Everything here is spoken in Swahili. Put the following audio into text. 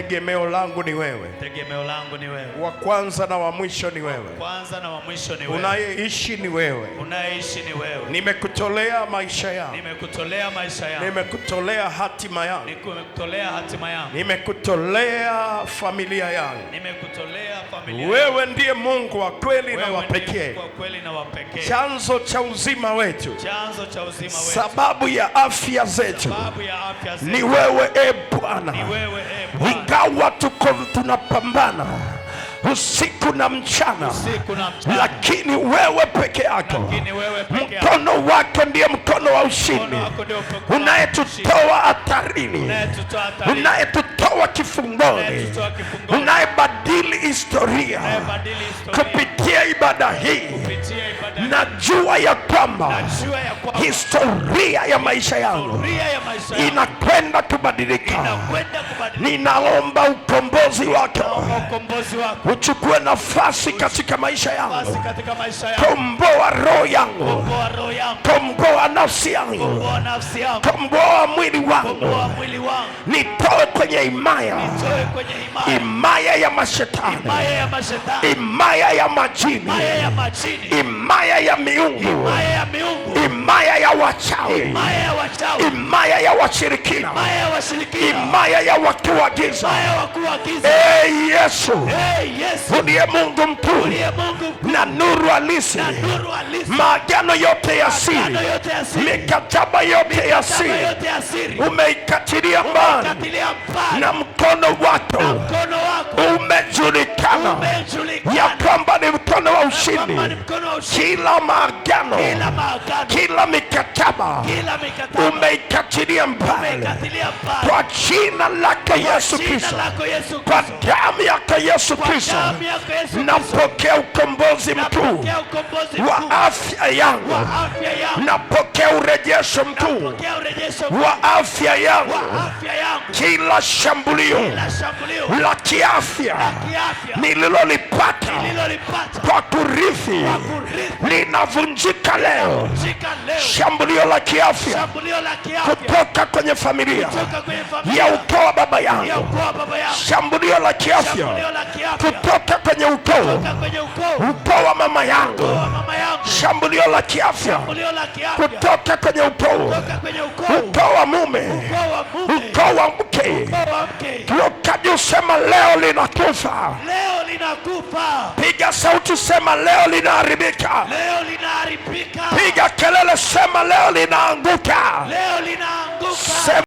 tegemeo langu ni wewe. Tegemeo langu ni wewe. Wa kwanza na wa mwisho ni wewe. Kwanza na wa mwisho ni wewe. Unayeishi ni wewe. Unayeishi ni wewe. Nimekutolea maisha yangu. Nimekutolea maisha yangu. Nimekutolea hatima yangu. Nimekutolea hatima yangu. Nimekutolea familia yangu. Nimekutolea familia. Wewe ndiye Mungu wa kweli na wa pekee. Kwa kweli na wa pekee. Chanzo cha uzima wetu. Chanzo cha uzima wetu. Sababu ya afya zetu. Sababu ya afya zetu. Ni wewe Bwana. Ni wewe Bwana. Ingawa tunapambana usiku na mchana, lakini wewe peke yako, mkono wako ndiye mkono wa ushindi, unayetutoa hatarini, unayetutoa kifungoni, unayebadili historia. Kupitia ibada hii najua ya kwamba historia ya maisha yangu inakwenda kubadilika. Ninaomba ukombozi wako uchukue nafasi katika maisha yangu. Komboa roho yangu, komboa nafsi yangu, komboa mwili wangu, nitoe kwenye himaya ya mashetani, himaya ya majini, himaya ya miungu, himaya ya wachawi, himaya ya washirikina, himaya ya watu wa giza. Yesu, uliye Mungu mkuu na nuru halisi, maagano yote ya siri, mikataba yote ya siri umeikatilia mbali, na mkono wako umejulikana ya kwamba ni mkono wa ushindi. Kila maagano, kila mikataba umeikatilia mbali kwa jina lako Yesu Kristo, kwa damu yako Yesu Kristo. Napokea ukombozi mkuu wa afya yangu, napokea urejesho mkuu wa afya yangu. Kila shambulio la kiafya nililolipata kwa kurithi linavunjika leo. Shambulio la kiafya kutoka kwenye familia ya ukoo wa baba yangu, shambulio la kiafya kutoka kwenye ukoo wa mama yangu, shambulio la kiafya kutoka kwenye ukoo wa mume, ukoo wa mke. Lukaji sema leo linakufa. Piga sauti sema leo linaharibika. Piga kelele sema leo linaanguka.